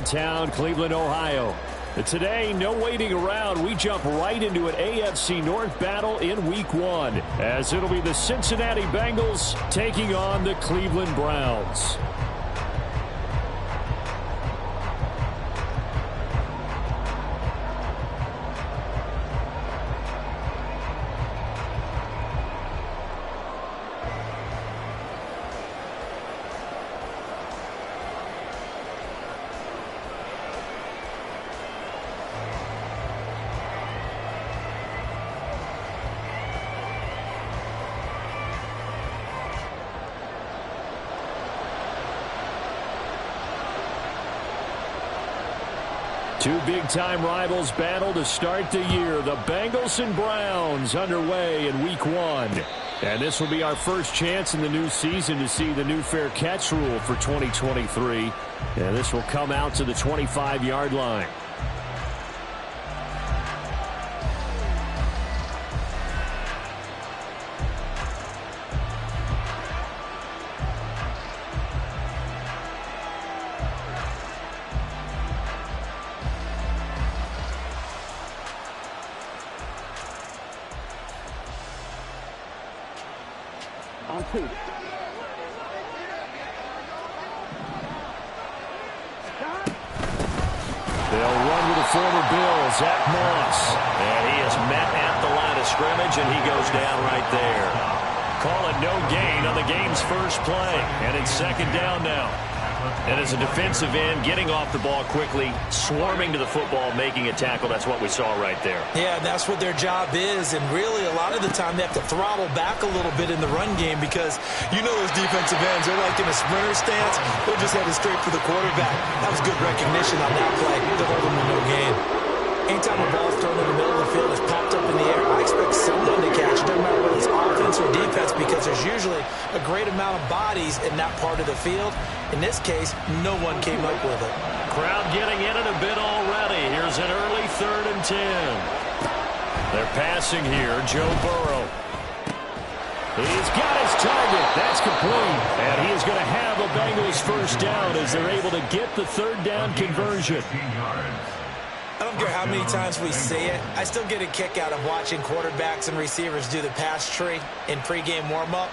downtown Cleveland, Ohio. And today, no waiting around. We jump right into an AFC North battle in Week 1, as it'll be the Cincinnati Bengals taking on the Cleveland Browns. Two big-time rivals battle to start the year. The Bengals and Browns underway in Week 1. And this will be our first chance in the new season to see the new fair catch rule for 2023. And this will come out to the 25-yard line. They'll run with the former Bill, Zach Moss. And he is met at the line of scrimmage, and he goes down right there. Call it no gain on the game's first play. And it's second down now. And as a defensive end, getting off the ball quickly, swarming to the football, making a tackle, that's what we saw right there. Yeah, that's what their job is. And really, a lot of the time, they have to throttle back a little bit in the run game because you know those defensive ends, they're like in a sprinter stance. They'll just head it straight for the quarterback. That was good recognition on that play. They'll hold them to no gain. Anytime a ball's thrown in the middle of the field, it's popped up in the air, I expect someone to catch it. Doesn't matter whether it's offense or defense because there's usually a great amount of bodies in that part of the field. In this case, no one came up with it. Crowd getting in it a bit already. Here's an early 3rd and 10. They're passing here. Joe Burrow. He's got his target. That's complete. And he is going to have a Bengals first down as they're able to get the 3rd down conversion. I don't care how many times we see it. I still get a kick out of watching quarterbacks and receivers do the pass tree in pregame warm-up.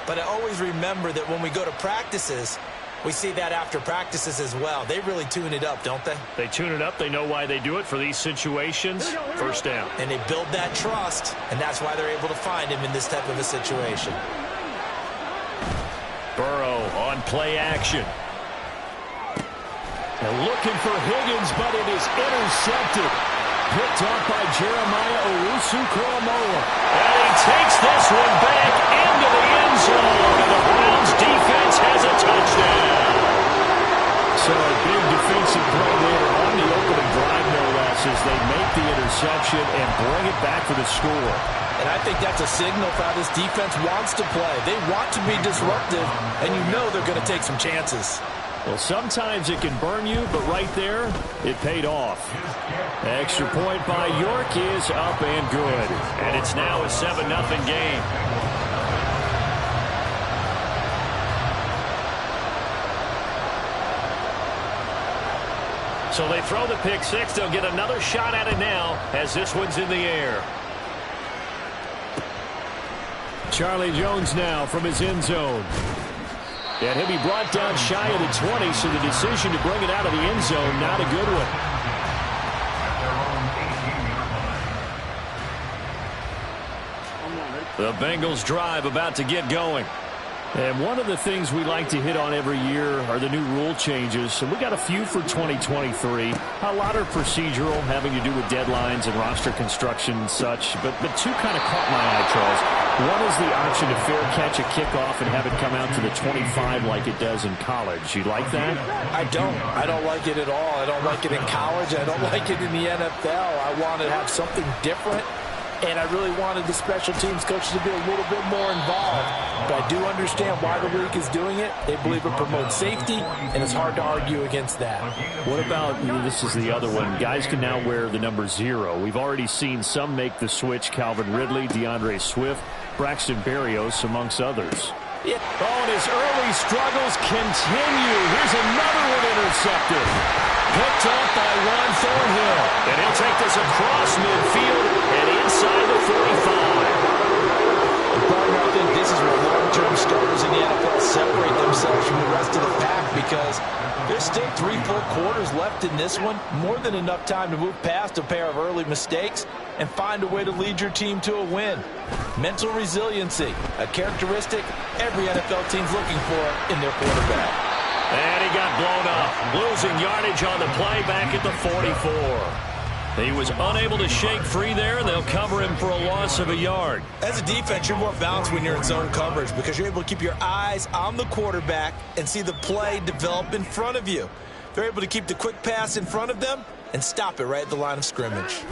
But I always remember that when we go to practices, we see that after practices as well. They really tune it up, don't they? They tune it up. They know why they do it for these situations. First down. And they build that trust, and that's why they're able to find him in this type of a situation. Burrow on play action. And looking for Higgins, but it is intercepted. Picked off by Jeremiah Owusu-Koramoah. And he takes this one back into the end zone. And the Browns defense has a touchdown. So a big defensive play there on the opening drive, no less, as they make the interception and bring it back for the score. And I think that's a signal for how this defense wants to play. They want to be disruptive, and you know they're going to take some chances. Well, sometimes it can burn you, but right there, it paid off. Extra point by York is up and good. And it's now a 7-0 game. So they throw the pick six. They'll get another shot at it now as this one's in the air. Charlie Jones now from his end zone. And he'll be brought down shy of the 20, so the decision to bring it out of the end zone, not a good one. The Bengals drive about to get going. And one of the things we like to hit on every year are the new rule changes. And we got a few for 2023. A lot are procedural, having to do with deadlines and roster construction and such. But two kind of caught my eye, Charles. One is the option to fair catch a kickoff and have it come out to the 25 like it does in college. You like that? I don't. I don't like it at all. I don't like it in college. I don't like it in the NFL. I want to have something different. And I really wanted the special teams coaches to be a little bit more involved. But I do understand why the league is doing it. They believe it promotes safety, and it's hard to argue against that. What about, this is the other one, guys can now wear the number 0. We've already seen some make the switch, Calvin Ridley, DeAndre Swift, Braxton Berrios, amongst others. Yeah. Oh, and his early struggles continue. Here's another one intercepted. is across midfield and inside the 45. Partner, I think this is where long-term starters in the NFL separate themselves from the rest of the pack, because there's still 3 full quarters left in this one. More than enough time to move past a pair of early mistakes and find a way to lead your team to a win. Mental resiliency, a characteristic every NFL team's looking for in their quarterback. And he got blown up, losing yardage on the play back at the 44. He was unable to shake free there, and they'll cover him for a loss of a yard. As a defense, you're more balanced when you're in zone coverage because you're able to keep your eyes on the quarterback and see the play develop in front of you. They're able to keep the quick pass in front of them and stop it right at the line of scrimmage.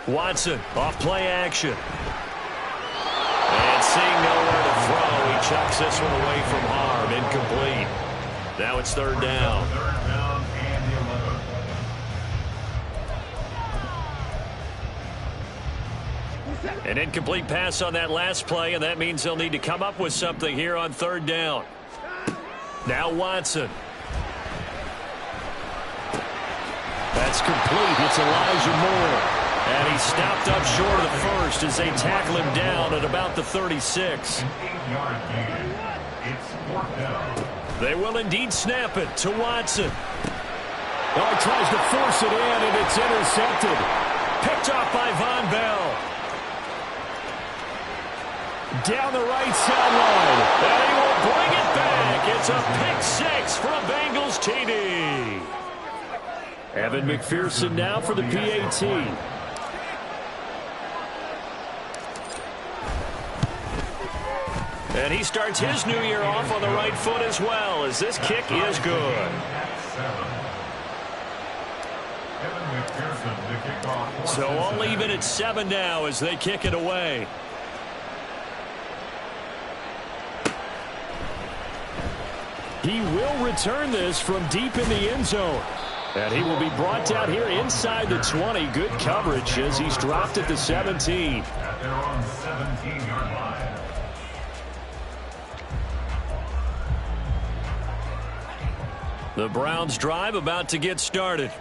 Watson off play action. And seeing nowhere to throw, he chucks this one away from harm. Incomplete. Now it's 3rd down. An incomplete pass on that last play, and that means they'll need to come up with something here on 3rd down. Now Watson. That's complete. It's Elijah Moore. And he's stopped up short of the first as they tackle him down at about the 36. They will indeed snap it to Watson. Oh, he tries to force it in, and it's intercepted. Picked off by Von Bell. Down the right sideline. And he will bring it back. It's a pick 6 for a Bengals TD. Evan McPherson now for the PAT. And he starts his new year off on the right foot as well, as this kick is good. So all even at 7 now as they kick it away. He will return this from deep in the end zone. And he will be brought down here inside the 20. Good coverage as he's dropped at the 17. At their own 17-yard line. The Browns drive about to get started.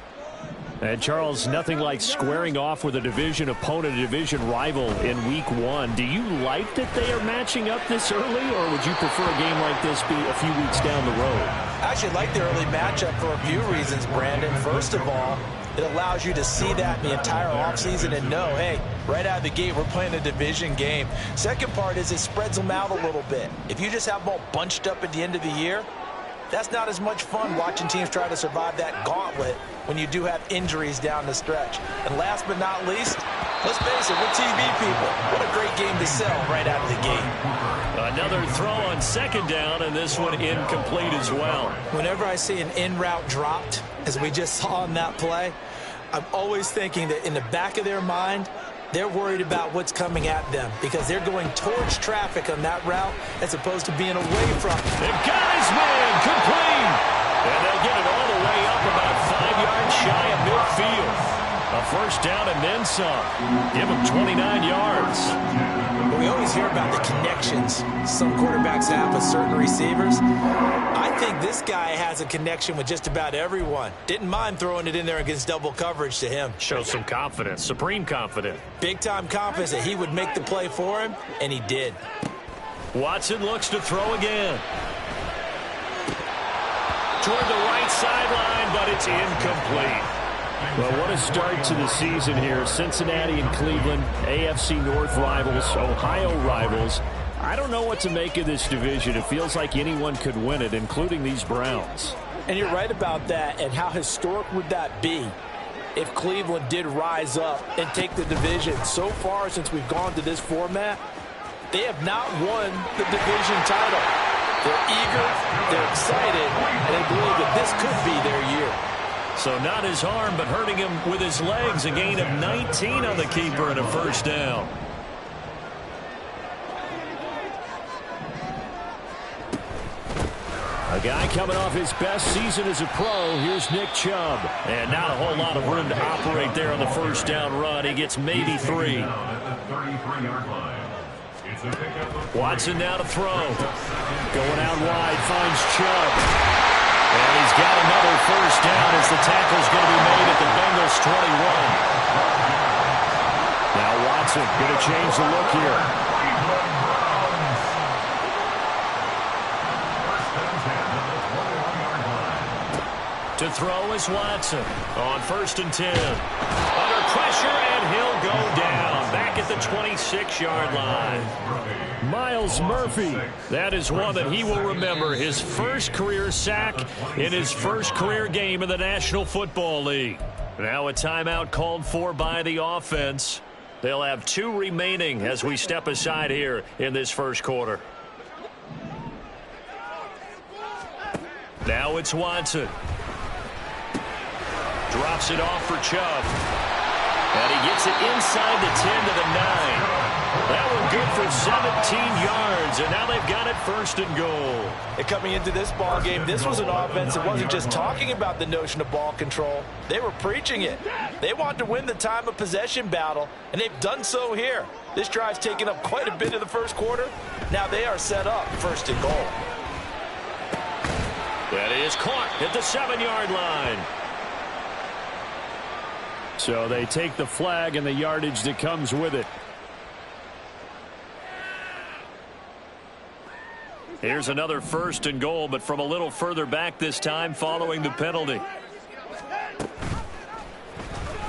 And Charles, nothing like squaring off with a division opponent, a division rival in week 1. Do you like that they are matching up this early, or would you prefer a game like this be a few weeks down the road? I actually like the early matchup for a few reasons, Brandon. First of all, it allows you to see that the entire offseason and know, hey, right out of the gate, we're playing a division game. Second part is it spreads them out a little bit. If you just have them all bunched up at the end of the year, that's not as much fun watching teams try to survive that gauntlet when you do have injuries down the stretch. And last but not least, let's face it, we're TV people. What a great game to sell right out of the gate. Another throw on 2nd down, and this one incomplete as well. Whenever I see an in route dropped, as we just saw in that play, I'm always thinking that in the back of their mind, they're worried about what's coming at them because they're going towards traffic on that route as opposed to being away from it. They've got his man complete. And they'll get it all the way up about 5 yards shy of midfield. A 1st down and then some. Give him 29 yards. We always hear about the connections some quarterbacks have with certain receivers. I think this guy has a connection with just about everyone. Didn't mind throwing it in there against double coverage to him. Shows some confidence, supreme confidence. Big-time confidence that he would make the play for him, and he did. Watson looks to throw again. Toward the right sideline, but it's incomplete. Well, what a start to the season here. Cincinnati and Cleveland, AFC North rivals, Ohio rivals. I don't know what to make of this division. It feels like anyone could win it, including these Browns. And you're right about that. And how historic would that be if Cleveland did rise up and take the division? So far, since we've gone to this format, they have not won the division title. They're eager, they're excited, and they believe that this could be their year. So not his arm, but hurting him with his legs. A gain of 19 on the keeper and a 1st down. A guy coming off his best season as a pro. Here's Nick Chubb. And not a whole lot of room to operate there on the 1st down run. He gets maybe 3. Watson now to throw. Going out wide, finds Chubb. And he's got another 1st down as the tackle's going to be made at the Bengals 21. Watson going to change the look here. To throw is Watson on 1st and 10. Under pressure, and he'll go down back at the 26-yard line. Miles Murphy. That is one that he will remember. His first career sack in his first career game in the National Football League. Now a timeout called for by the offense. They'll have 2 remaining as we step aside here in this first quarter. Now it's Watson. Drops it off for Chubb. And he gets it inside the 10 to the 9. That one good for 17 yards, and now they've got it 1st and goal. And coming into this ball game, this was an offense that wasn't just talking about the notion of ball control. They were preaching it. They wanted to win the time of possession battle, and they've done so here. This drive's taken up quite a bit of the first quarter. Now they are set up 1st and goal. That is caught at the 7-yard line. So they take the flag and the yardage that comes with it. Here's another 1st and goal, but from a little further back this time following the penalty.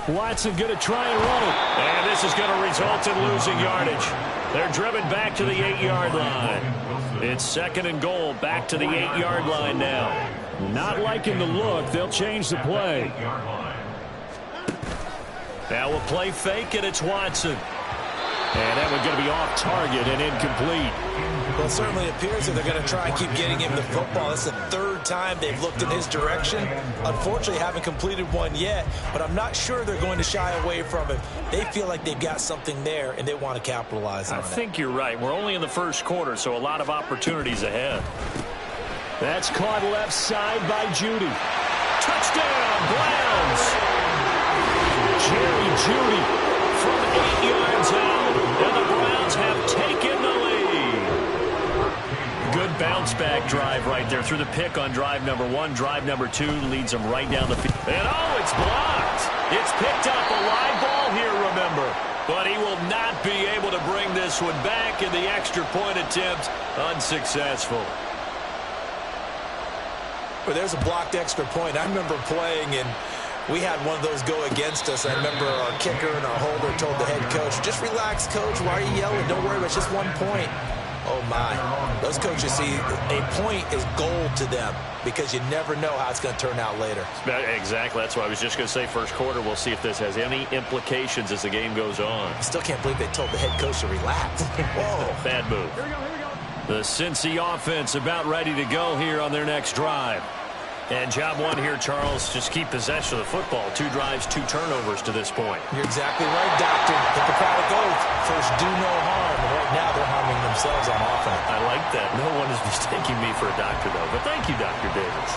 Watson going to try and run it. And this is going to result in losing yardage. They're driven back to the 8-yard line. It's 2nd and goal, back to the 8-yard line now. Not liking the look. They'll change the play. Now a play fake, and it's Watson. And that one's going to be off target and incomplete. Well, it certainly appears that they're going to try and keep getting him the football. It's the 3rd time they've looked in his direction. Unfortunately, haven't completed one yet, but I'm not sure they're going to shy away from him. They feel like they've got something there, and they want to capitalize on it. I think you're right. We're only in the first quarter, so a lot of opportunities ahead. That's caught left side by Judy. Touchdown, Browns! Jerry Judy from 8 yards out, and the Browns have taken the lead. Good bounce-back drive right there through the pick on drive number 1. Drive number 2 leads them right down the field. And, oh, it's blocked. It's picked up, a live ball here, remember. But he will not be able to bring this one back, and the extra point attempt unsuccessful. Well, there's a blocked extra point. I remember playing, and we had one of those go against us. I remember our kicker and our holder told the head coach, just relax, coach. Why are you yelling? Don't worry, it's just 1 point. Oh, my. Those coaches see a point is gold to them because you never know how it's going to turn out later. Exactly. That's what I was just going to say. First quarter, we'll see if this has any implications as the game goes on. I still can't believe they told the head coach to relax. Whoa. Bad move. Here we go, here we go. The Cincy offense about ready to go here on their next drive. And job 1 here, Charles, just keep possession of the football. 2 drives, 2 turnovers to this point. You're exactly right, Doctor. Hippocratic oath. First, do no harm. And right now, they're harming themselves on offense. I like that. No one is mistaking me for a doctor, though. But thank you, Dr. Davis.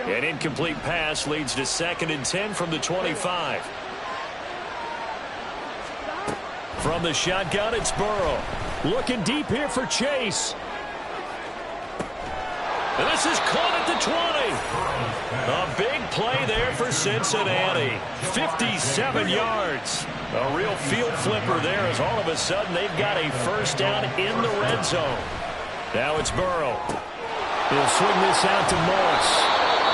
An incomplete pass leads to 2nd and 10 from the 25. From the shotgun, it's Burrow. Looking deep here for Chase. And this is caught at the 20. A big play there for Cincinnati. 57 yards. A real field flipper there as all of a sudden they've got a first down in the red zone. Now it's Burrow. He'll swing this out to Moss.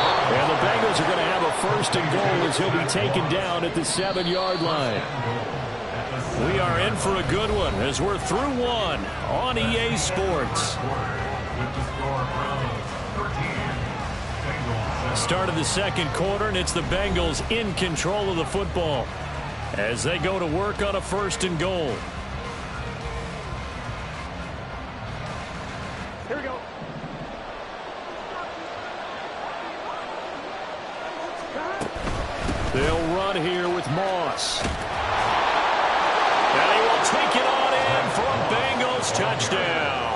And the Bengals are going to have a 1st and goal as he'll be taken down at the 7-yard line. We are in for a good one as we're through 1 on EA Sports. Start of the 2nd quarter, and it's the Bengals in control of the football as they go to work on a 1st and goal. Here we go. They'll run here with Moss. And he will take it on in for a Bengals touchdown.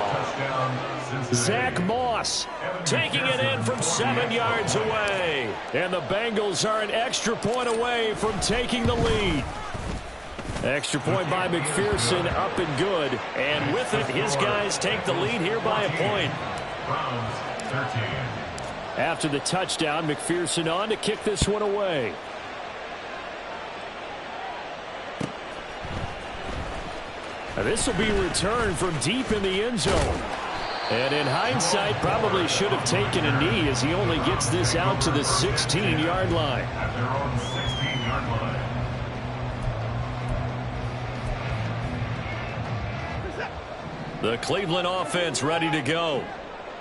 Zach Moss Taking it in from 7 yards away. And the Bengals are an extra point away from taking the lead. Extra point by McPherson, up and good. And with it, his guys take the lead here by a point. Browns 13. After the touchdown, McPherson on to kick this one away. This will be returned from deep in the end zone. And in hindsight, probably should have taken a knee as he only gets this out to the 16-yard line. At their own 16-yard line. The Cleveland offense ready to go.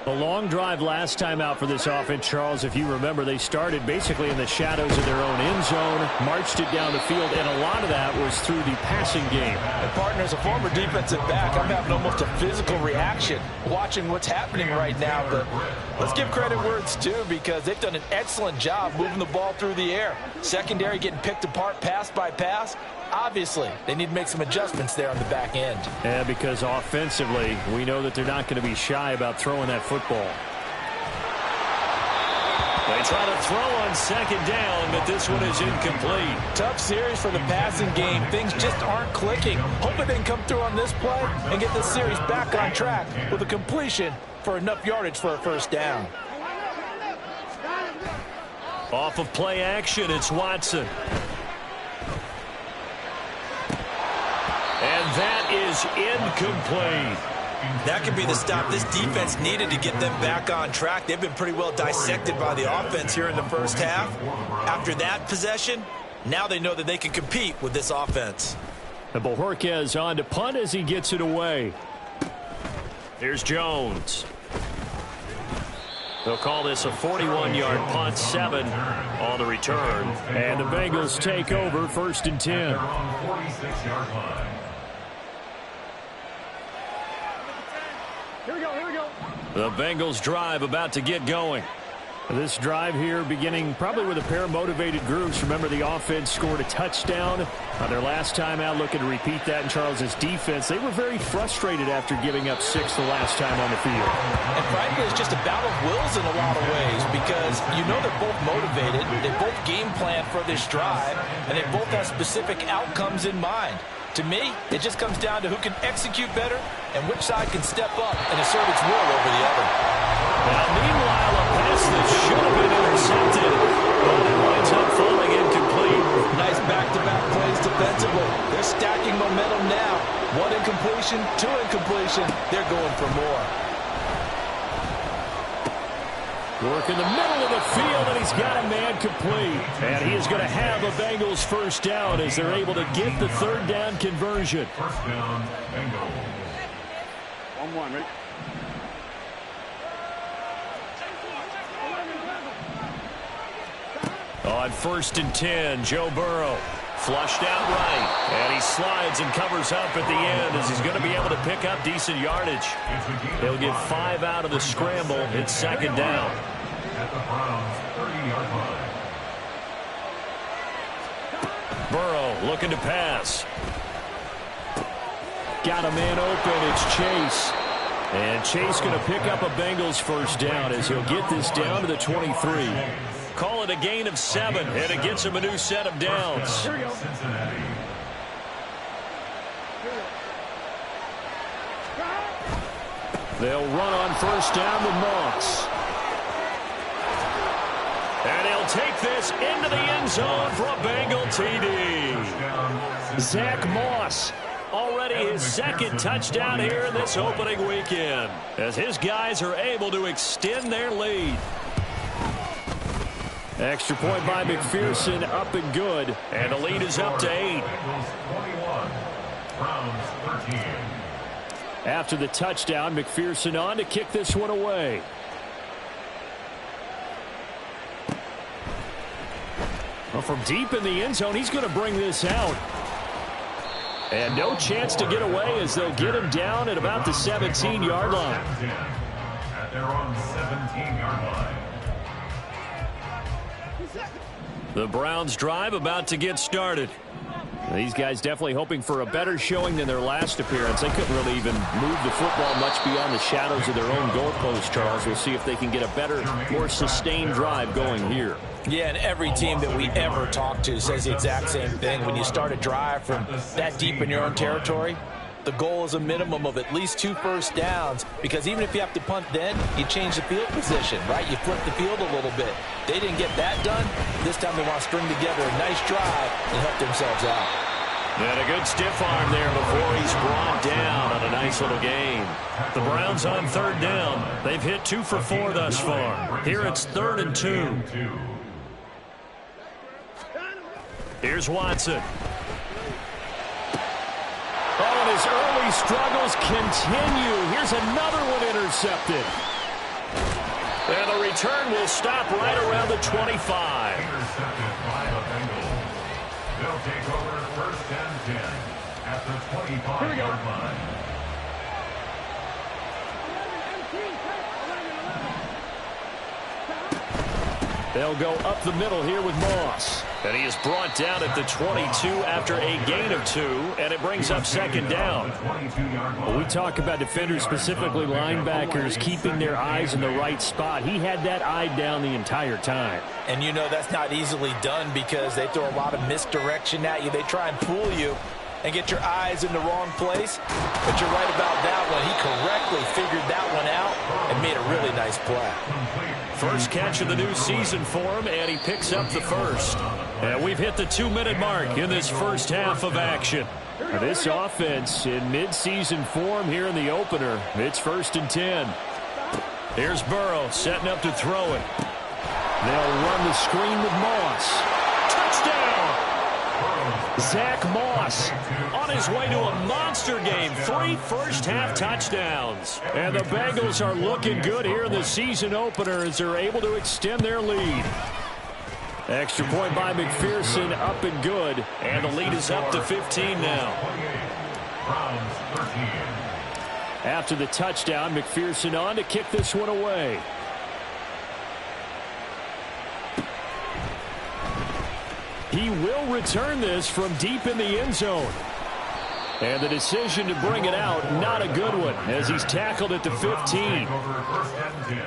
A long drive last time out for this offense, Charles. If you remember, they started basically in the shadows of their own end zone, marched it down the field, and a lot of that was through the passing game. And partner, as a former defensive back, I'm having almost a physical reaction watching what's happening right now. But let's give credit where it's due, because they've done an excellent job moving the ball through the air. Secondary getting picked apart pass by pass. Obviously, they need to make some adjustments there on the back end. Yeah, because offensively, we know that they're not going to be shy about throwing that football. They try to throw on second down, but this one is incomplete. Tough series for the passing game. Things just aren't clicking. Hoping they can come through on this play and get this series back on track with a completion for enough yardage for a first down. Off of play action, it's Watson. And that is incomplete. That could be the stop this defense needed to get them back on track. They've been pretty well dissected by the offense here in the first half. After that possession, now they know that they can compete with this offense. And Bojorquez on to punt as he gets it away. Here's Jones. They'll call this a 41-yard punt, 7 on the return. And the Bengals take over, 1st and 10. Their own 46-yard line. The Bengals drive about to get going. This drive here beginning probably with a pair of motivated groups. Remember, the offense scored a touchdown on their last time out, looking to repeat that in Charles's defense. They were very frustrated after giving up 6 the last time on the field. And frankly, it's just a battle of wills in a lot of ways, because you know they're both motivated, they both game plan for this drive, and they both have specific outcomes in mind. To me, it just comes down to who can execute better and which side can step up and assert its will over the other. Now, meanwhile, a pass that should have been intercepted, but it winds up falling incomplete. Nice back-to-back plays defensively. They're stacking momentum now. 1 incompletion, 2 incompletion. They're going for more. Work in the middle of the field, and he's got a man complete. And he is going to have a Bengals first down as they're able to get the 3rd down conversion. First down, Bengals. 1-1, ready? On 1st and 10, Joe Burrow flushed out right. And he slides and covers up at the end as he's going to be able to pick up decent yardage. He'll get 5 out of the scramble. It's 2nd down. At the Browns' 30-yard line. Burrow looking to pass. Got a man open. It's Chase. And Chase going to pick up a Bengals first down as he'll get this down to the 23. Call it a gain of 7, and it gets him a new set of downs. Cincinnati. They'll run on first down with Moss. And he'll take this into the end zone for a Bengal TD. Zach Moss. Already his 2nd touchdown here in this opening weekend, as his guys are able to extend their lead. Extra point by McPherson, up and good. And the lead is up to 8. Bengals 21, Browns 13. After the touchdown, McPherson on to kick this one away. Well, from deep in the end zone, he's going to bring this out. And no chance to get away as they'll get him down at about the 17-yard line. At their own 17-yard line. The Browns drive about to get started. These guys definitely hoping for a better showing than their last appearance. They couldn't really even move the football much beyond the shadows of their own goalpost, Charles. We'll see if they can get a better, more sustained drive going here. Yeah, and every team that we ever talk to says the exact same thing. When you start a drive from that deep in your own territory, the goal is a minimum of at least 2 first downs, because even if you have to punt then, you change the field position, right? You flip the field a little bit. They didn't get that done. This time they want to string together a nice drive and help themselves out. And a good stiff arm there before he's brought down on a nice little gain. The Browns on 3rd down. They've hit 2 for 4 thus far. Here it's 3rd and 2. Here's Watson. Oh, and his early struggles continue. Here's another one intercepted. And the return will stop right around the 25. Intercepted by the Bengals. They'll take over 1st and 10 at the 25-yard line. They'll go up the middle here with Moss. And he is brought down at the 22 after a gain of 2, and it brings up 2nd down. When we talk about defenders, specifically linebackers, keeping their eyes in the right spot, he had that eye down the entire time. And you know that's not easily done because they throw a lot of misdirection at you. They try and fool you and get your eyes in the wrong place. But you're right about that one. He correctly figured that one out and made a really nice play. First catch of the new season for him, and he picks up the first. And we've hit the 2-minute mark in this first half of action. This offense in mid-season form here in the opener. It's 1st and 10. Here's Burrow setting up to throw it. They'll run the screen with Moss. Touchdown! Zach Moss on his way to a monster game. 3 first-half touchdowns. And the Bengals are looking good here in the season opener as they're able to extend their lead. Extra point by McPherson, up and good. And the lead is up to 15 now. After the touchdown, McPherson on to kick this one away. He will return this from deep in the end zone. And the decision to bring it out, not a good one, as he's tackled at the 15. Over 1st and 10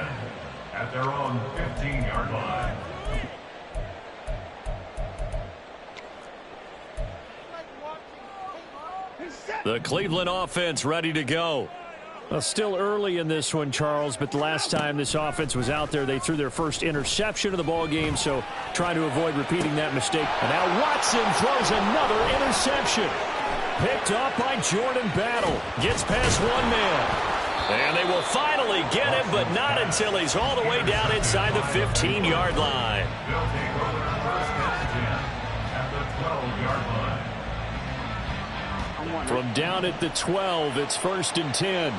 at their own 15-yard line. The Cleveland offense ready to go. Well, still early in this one, Charles, but the last time this offense was out there, they threw their first interception of the ball game, so trying to avoid repeating that mistake. And now Watson throws another interception. Picked off by Jordan Battle. Gets past one man. And they will finally get him, but not until he's all the way down inside the 15-yard line. They'll take over 1st and 10 at the 12-yard line. From down at the 12, it's 1st and 10.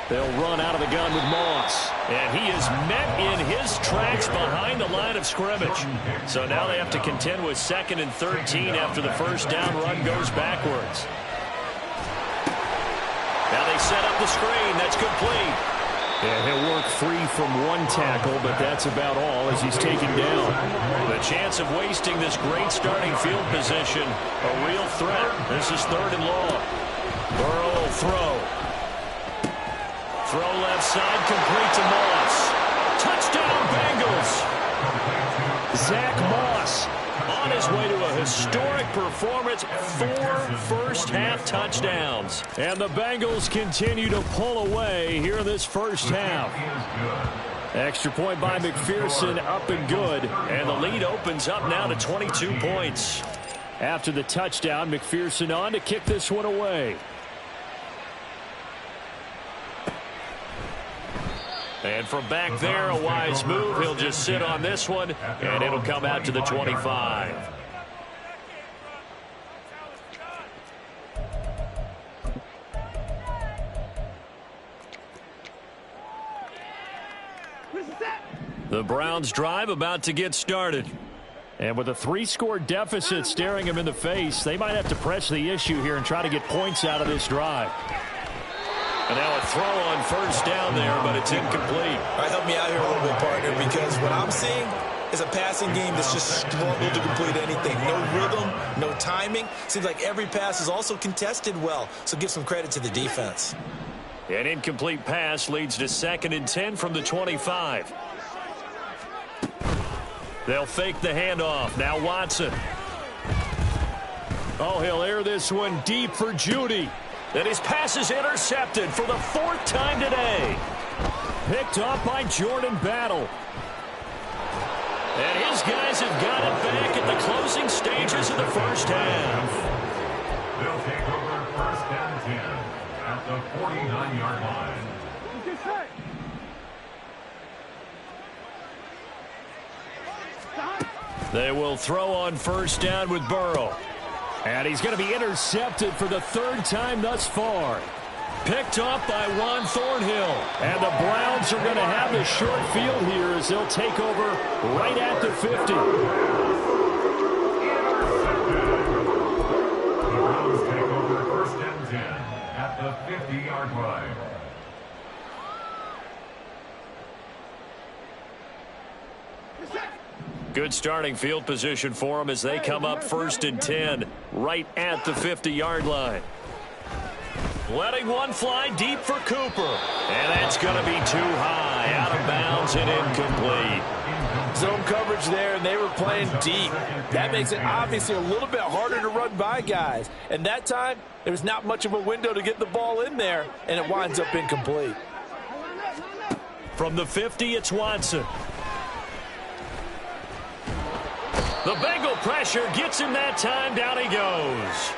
They'll run out of the gun with Moss. And he is met in his tracks behind the line of scrimmage. So now they have to contend with 2nd and 13 after the first down run goes backwards. Now they set up the screen. That's complete. Yeah, he'll work free from one tackle, but that's about all as he's taken down. The chance of wasting this great starting field position, a real threat. This is 3rd and long. Burrow will throw. Throw left side, complete to Moss. Touchdown, Bengals. Zach Moss on his way to a historic performance, 4 first-half touchdowns. And the Bengals continue to pull away here in this first half. Extra point by McPherson, up and good. And the lead opens up now to 22 points. After the touchdown, McPherson on to kick this one away. And from back there, a wise move. He'll just sit on this one, and it'll come out to the 25. The Browns drive about to get started. And with a 3-score deficit staring him in the face, they might have to press the issue here and try to get points out of this drive. And now a throw on first down there, but it's incomplete. All right, help me out here a little bit, partner, because what I'm seeing, is a passing game that's just struggled to complete anything. No rhythm, no timing. Seems like every pass is also contested well, so give some credit to the defense. An incomplete pass leads to 2nd and 10 from the 25. They'll fake the handoff. Now Watson. Oh, he'll air this one deep for Judy. And his pass is intercepted for the 4th time today. Picked up by Jordan Battle. And his guys have got it back at the closing stages of the first half. They'll take over 1st and 10 at the 49-yard line. They will throw on 1st down with Burrow. And he's going to be intercepted for the 3rd time thus far. Picked up by Juan Thornhill. And the Browns are going to have the short field here as they'll take over right at the 50. The Browns take over 1st and 10 at the 50-yard line. Good starting field position for them as they come up 1st and 10 right at the 50-yard line. Letting one fly deep for Cooper. And that's going to be too high, out of bounds and incomplete. Zone coverage there, and they were playing deep. That makes it obviously a little bit harder to run by guys. And that time, there was not much of a window to get the ball in there, and it winds up incomplete. From the 50, it's Watson. The Bengal pressure gets him that time. Down he goes.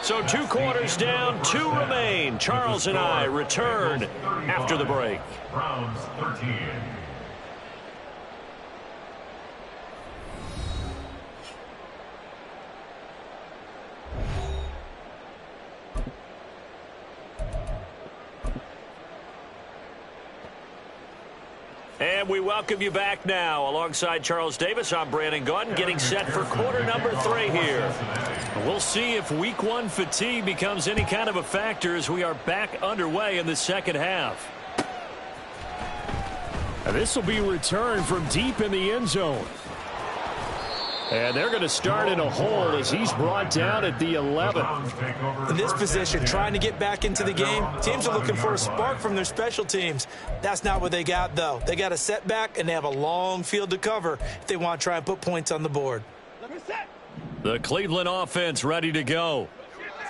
So 2 quarters down, 2 remain. Charles and I return after the break. Browns 13. And we welcome you back now. Alongside Charles Davis, I'm Brandon Gaudin, getting set for quarter number 3 here. We'll see if week 1 fatigue becomes any kind of a factor as we are back underway in the second half. And this will be returned from deep in the end zone. And they're going to start in a hole as he's brought down at the 11. In this position, trying to get back into the game, teams are looking for a spark from their special teams. That's not what they got, though. They got a setback, and they have a long field to cover if they want to try and put points on the board. The Cleveland offense ready to go.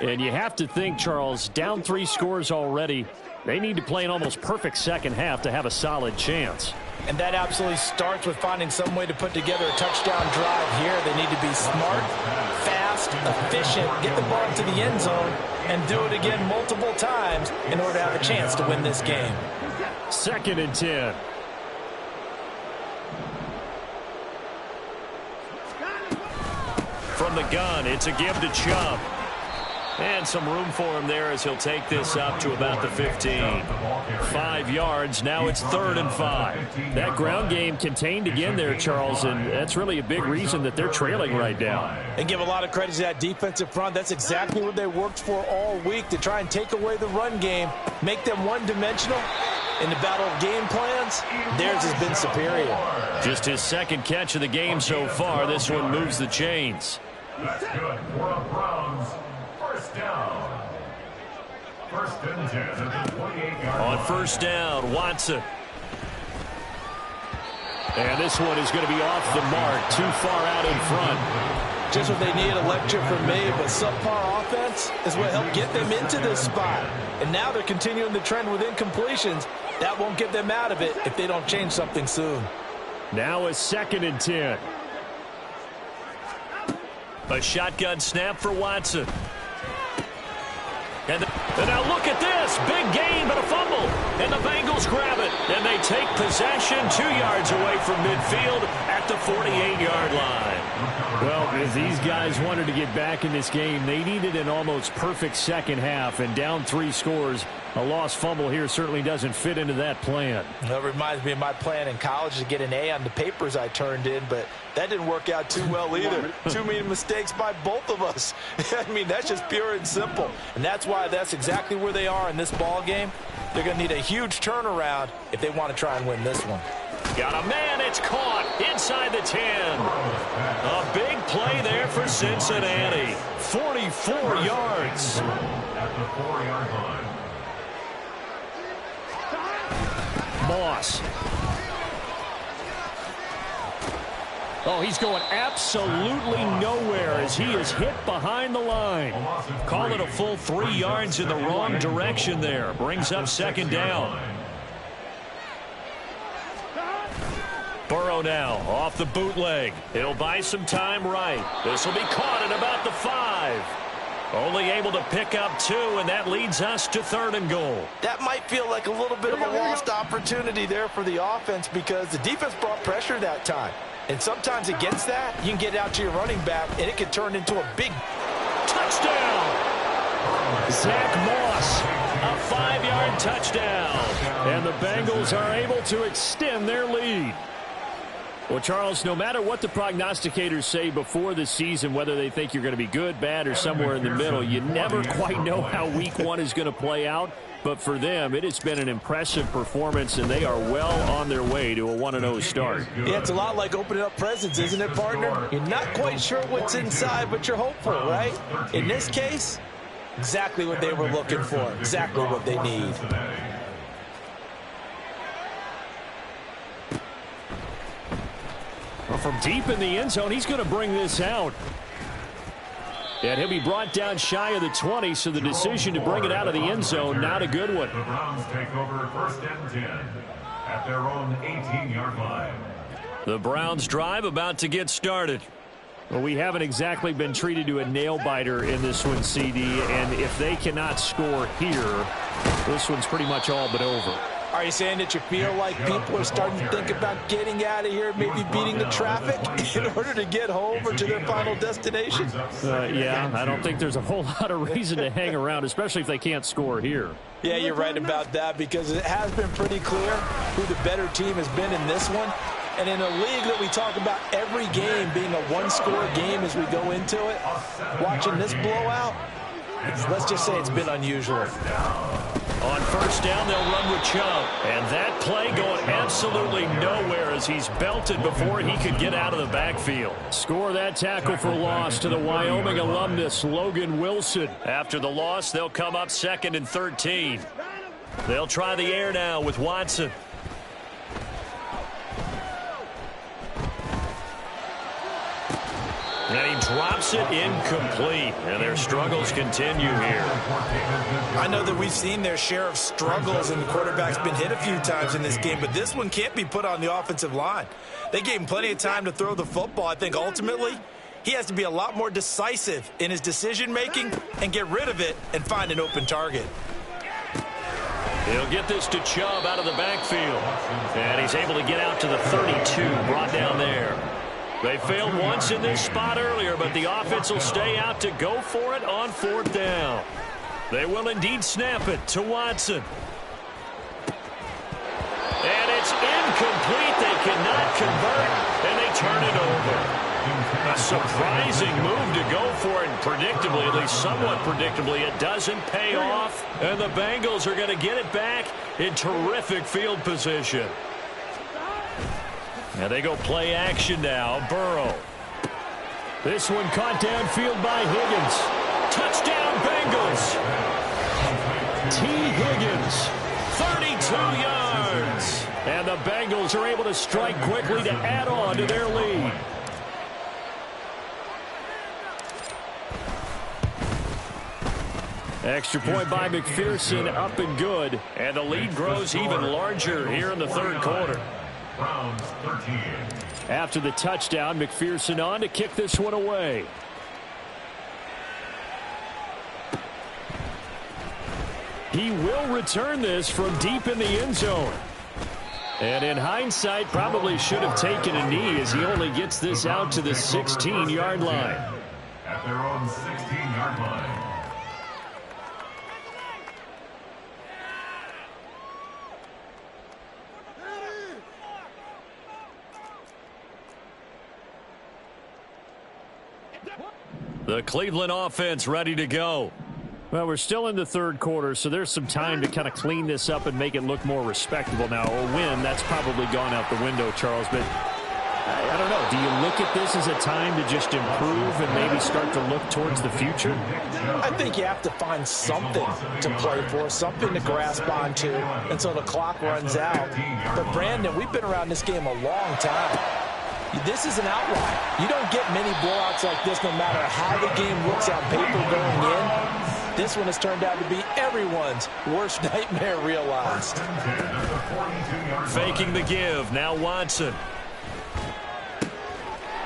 And you have to think, Charles, down 3 scores already. They need to play an almost perfect second half to have a solid chance. And that absolutely starts with finding some way to put together a touchdown drive here. They need to be smart, fast, efficient, get the ball into the end zone, and do it again multiple times in order to have a chance to win this game. 2nd and 10. From the gun, it's a give to Chubb. And some room for him there as he'll take this up to about the 15. 5 yards. Now it's 3rd and 5. That ground game contained again there, Charles, and that's really a big reason that they're trailing right now. And give a lot of credit to that defensive front. That's exactly what they worked for all week, to try and take away the run game, make them one-dimensional. In the battle of game plans, theirs has been superior. Just his 2nd catch of the game so far. This one moves the chains. That's good for the Browns. 1st down. 1st and 10 at the 28-yard line. On 1st down, Watson. And this one is going to be off the mark, too far out in front. Just what they need, a lecture from me, but subpar offense is what helped get them into this spot. And now they're continuing the trend with incompletions. That won't get them out of it if they don't change something soon. Now a 2nd and 10. A shotgun snap for Watson. And now look at this. Big gain, but a fumble. And the Bengals grab it. And they take possession 2 yards away from midfield at the 48-yard line. Well, as these guys wanted to get back in this game, they needed an almost perfect second half. And down 3 scores, a lost fumble here certainly doesn't fit into that plan. That reminds me of my plan in college to get an A on the papers I turned in, but that didn't work out too well either. Too many mistakes by both of us. I mean, that's just pure and simple. And that's why that's exactly where they are in this ball game. They're going to need a huge turnaround if they want to try and win this one. Got a man. It's caught inside the 10. A big play there for Cincinnati. 44 yards. At the 4-yard line. Moss. Oh, he's going absolutely nowhere as he is hit behind the line. Call it a full 3 yards in the wrong direction there. Brings up second down. Burrow now off the bootleg. He'll buy some time right. This will be caught at about the 5. Only able to pick up 2, and that leads us to 3rd and goal. That might feel like a little bit of a lost opportunity there for the offense because the defense brought pressure that time. And sometimes against that, you can get out to your running back, and it can turn into a big touchdown. Zach Moss, a 5-yard touchdown. And the Bengals are able to extend their lead. Well, Charles, no matter what the prognosticators say before the season, whether they think you're going to be good, bad, or somewhere in the middle, you never quite know how week 1 is going to play out. But for them, it has been an impressive performance, and they are well on their way to a 1-0 start. Yeah, it's a lot like opening up presents, isn't it, partner? You're not quite sure what's inside, but you're hopeful, right? In this case, exactly what they were looking for, exactly what they need. Well, from deep in the end zone, he's going to bring this out. And he'll be brought down shy of the 20, so the decision to bring it out of the end zone, not a good one. The Browns take over 1st and 10 at their own 18-yard line. The Browns drive about to get started. Well, we haven't exactly been treated to a nail-biter in this one, CD, and if they cannot score here, this one's pretty much all but over. Are you saying that you feel like people are starting to think about getting out of here, maybe beating the traffic in order to get home or to their final destination? Yeah, I don't think there's a whole lot of reason to hang around, especially if they can't score here. Yeah, you're right about that because it has been pretty clear who the better team has been in this one. And in a league that we talk about every game being a one-score game as we go into it, watching this blowout, let's just say it's been unusual. On 1st down, they'll run with Chubb. And that play going absolutely nowhere as he's belted before he could get out of the backfield. Score that tackle for loss to the Wyoming alumnus, Logan Wilson. After the loss, they'll come up 2nd and 13. They'll try the air now with Watson. And he drops it incomplete. And their struggles continue here. I know that we've seen their share of struggles, and the quarterback's been hit a few times in this game, but this one can't be put on the offensive line. They gave him plenty of time to throw the football. I think ultimately he has to be a lot more decisive in his decision-making and get rid of it and find an open target. He'll get this to Chubb out of the backfield. And he's able to get out to the 32, brought down there. They failed once in this spot earlier, but the offense will stay out to go for it on 4th down. They will indeed snap it to Watson. And it's incomplete. They cannot convert, and they turn it over. A surprising move to go for it, and predictably, at least somewhat predictably, it doesn't pay off. And the Bengals are going to get it back in terrific field position. And they go play action now. Burrow. This one caught downfield by Higgins. Touchdown, Bengals. T. Higgins. 32 yards. And the Bengals are able to strike quickly to add on to their lead. Extra point by McPherson, up and good. And the lead grows even larger here in the 3rd quarter. Browns 13. After the touchdown, McPherson on to kick this one away. He will return this from deep in the end zone. And in hindsight, probably should have taken a knee as he only gets this out to the 16-yard line. At their own 16-yard line. The Cleveland offense ready to go. Well, we're still in the third quarter, so there's some time to kind of clean this up and make it look more respectable now. A win, that's probably gone out the window, Charles. But I don't know. Do you look at this as a time to just improve and maybe start to look towards the future? I think you have to find something to play for, something to grasp onto until the clock runs out. But, Brandon, we've been around this game a long time. This is an outlier. You don't get many blowouts like this no matter how the game looks on paper going in. This one has turned out to be everyone's worst nightmare realized. Faking the give. Now Watson.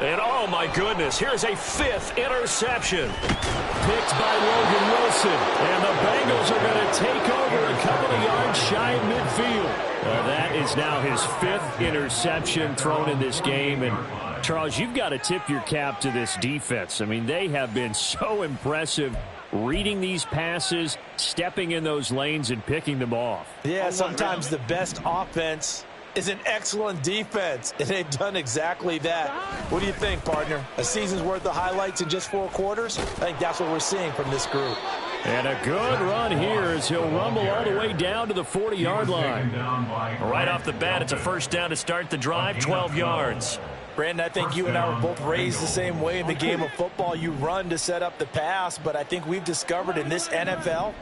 And, oh, my goodness, here's a 5th interception. Picked by Logan Wilson. And the Bengals are going to take over a couple of yards shy of midfield. Well, that is now his 5th interception thrown in this game. And, Charles, you've got to tip your cap to this defense. I mean, they have been so impressive reading these passes, stepping in those lanes, and picking them off. Yeah, sometimes the best offense is an excellent defense, and they've done exactly that. What do you think, partner? A season's worth of highlights in just 4 quarters? I think that's what we're seeing from this group. And a good run here as he'll rumble all the way down to the 40-yard line. Right off the bat, it's a first down to start the drive, 12 yards. Brandon, I think you and I were both raised the same way in the game of football. You run to set up the pass, but I think we've discovered in this NFL,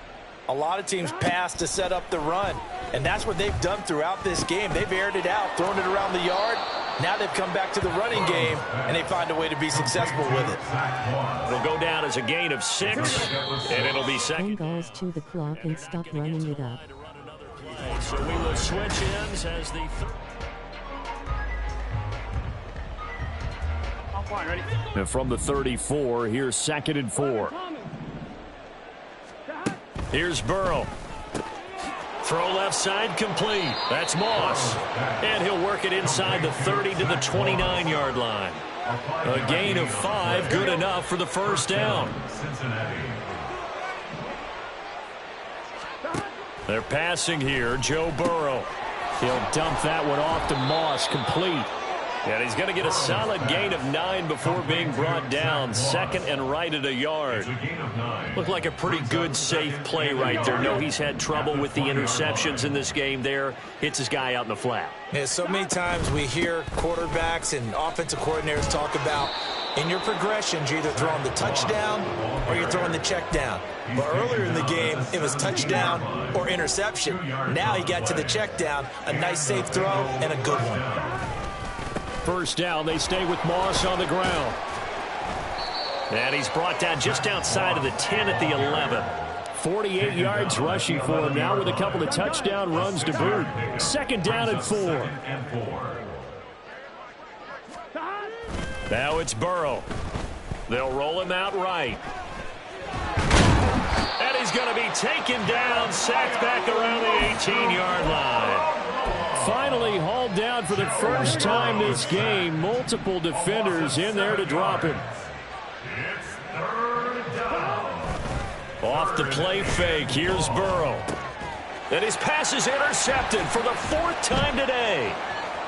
a lot of teams pass to set up the run. And that's what they've done throughout this game. They've aired it out, thrown it around the yard. Now they've come back to the running game, and they find a way to be successful with it. It'll go down as a gain of 6, and it'll be second. Bengals to the clock and stop running it up. So we will switch ends as the Ready? And from the 34, here's 2nd and 4. Here's Burrow. Throw left side complete. That's Moss. And he'll work it inside the 30 to the 29-yard line. A gain of 5, good enough for the first down. They're passing here. Joe Burrow. He'll dump that one off to Moss, complete. And he's going to get a solid gain of 9 before being brought down. 2nd and right at a yard. Looked like a pretty good, safe play right there. No, he's had trouble with the interceptions in this game there. Hits his guy out in the flat. Yeah, so many times we hear quarterbacks and offensive coordinators talk about in your progressions, you're either throwing the touchdown or you're throwing the check down. But earlier in the game, it was touchdown or interception. Now he got to the check down, a nice safe throw, and a good one. First down, they stay with Moss on the ground. And he's brought down just outside of the 10 at the 11. 48 yards rushing for him now with a couple of touchdown runs to boot. 2nd down and 4. Now it's Burrow. They'll roll him out right. And he's going to be taken down, sacked back around the 18-yard line. Finally hauled down for the first time this game. Multiple defenders in there to drop him. Off the play fake, here's Burrow. And his pass is intercepted for the 4th time today.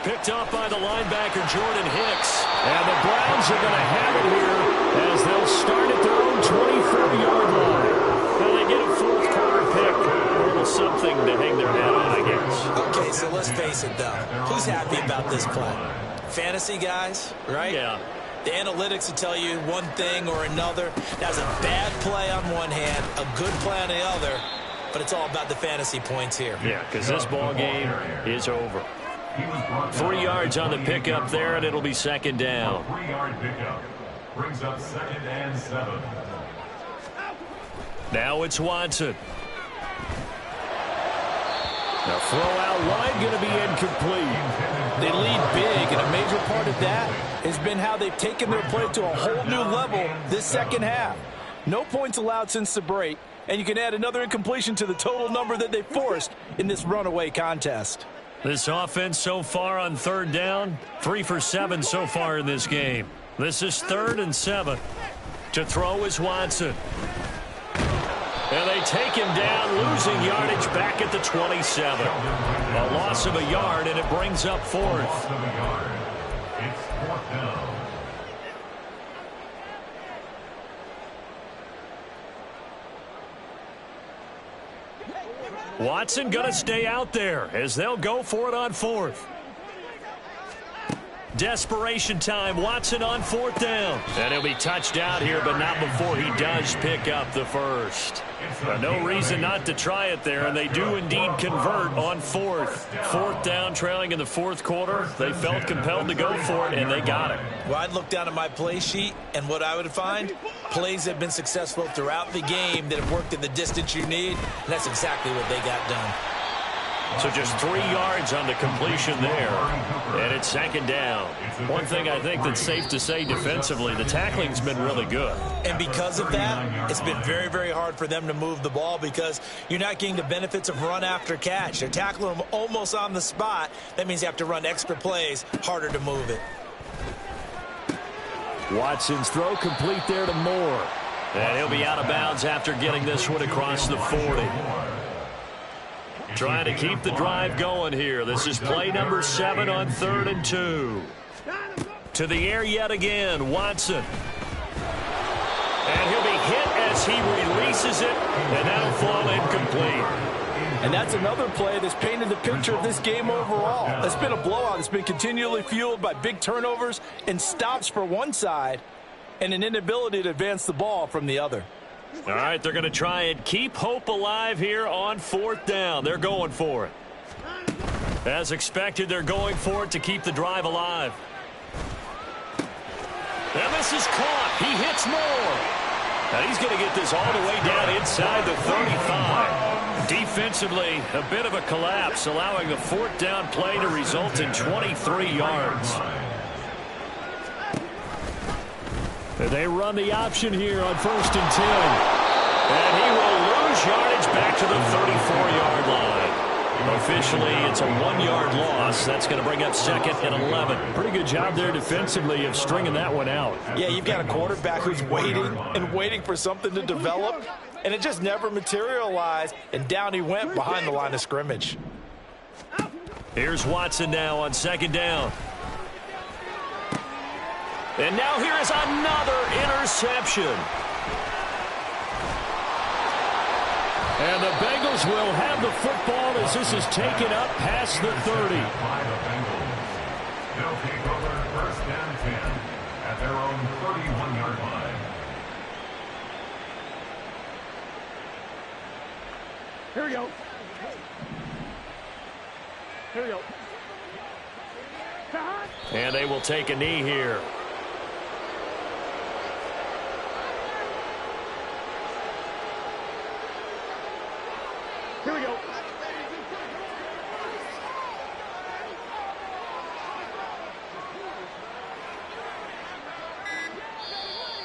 Picked off by the linebacker, Jordan Hicks. And the Browns are going to have it here as they'll start at their own 24-yard line. Now they get a 4th quarter pick. A little something to hang their hat on, I guess. Okay, so let's face it, though. Who's happy about this play? Fantasy guys, right? Yeah. The analytics will tell you one thing or another. That's a bad play on one hand, a good play on the other, but it's all about the fantasy points here. Yeah, because this ball game is over. 3 yards on the pickup there, and it'll be 2nd down. 3-yard pickup brings up 2nd and 7. Now it's Watson. The throw out wide going to be incomplete. They lead big, and a major part of that has been how they've taken their play to a whole new level this 2nd half. No points allowed since the break, and you can add another incompletion to the total number that they forced in this runaway contest. This offense so far on 3rd down, 3 for 7 so far in this game. This is 3rd and 7. To throw is Watson. And they take him down, losing yardage back at the 27. A loss of a yard, and it brings up 4th. It's 4th down. Watson going to stay out there as they'll go for it on 4th. Desperation time. Watson on 4th down. And he'll be touched out here, but not before he does pick up the first. No reason not to try it there, and they do indeed convert on 4th. 4th down, trailing in the 4th quarter. They felt compelled to go for it, and they got it. Well, I'd look down at my play sheet, and what I would find, plays have been successful throughout the game that have worked in the distance you need, and that's exactly what they got done. So just 3 yards on the completion there, and it's 2nd down. One thing I think that's safe to say defensively, the tackling's been really good. And because of that, it's been very, very hard for them to move the ball because you're not getting the benefits of run after catch. They're tackling them almost on the spot. That means you have to run extra plays, harder to move it. Watson's throw complete there to Moore. And he'll be out of bounds after getting this one across the 40. Trying to keep the drive going here. This is play number 7 on 3rd and 2. To the air yet again, Watson. And he'll be hit as he releases it, and that'll fall incomplete. And that's another play that's painted the picture of this game overall. It's been a blowout. It's been continually fueled by big turnovers and stops for one side and an inability to advance the ball from the other. All right, they're going to try and keep hope alive here on 4th down. They're going for it. As expected, they're going for it to keep the drive alive. And this is caught. He hits Moore. Now he's going to get this all the way down inside the 35. Defensively, a bit of a collapse, allowing the 4th down play to result in 23 yards. They run the option here on 1st and 10. And he will lose yardage back to the 34-yard line. Officially, it's a 1-yard loss. That's going to bring up 2nd and 11. Pretty good job there defensively of stringing that one out. Yeah, you've got a quarterback who's waiting and waiting for something to develop, and it just never materialized, and down he went behind the line of scrimmage. Here's Watson now on 2nd down. And now here is another interception. And the Bengals will have the football as this is taken up past the 30. They'll take over 1st and 10 at their own 31-yard line. Here we go. Here we go. And they will take a knee here. Here we go.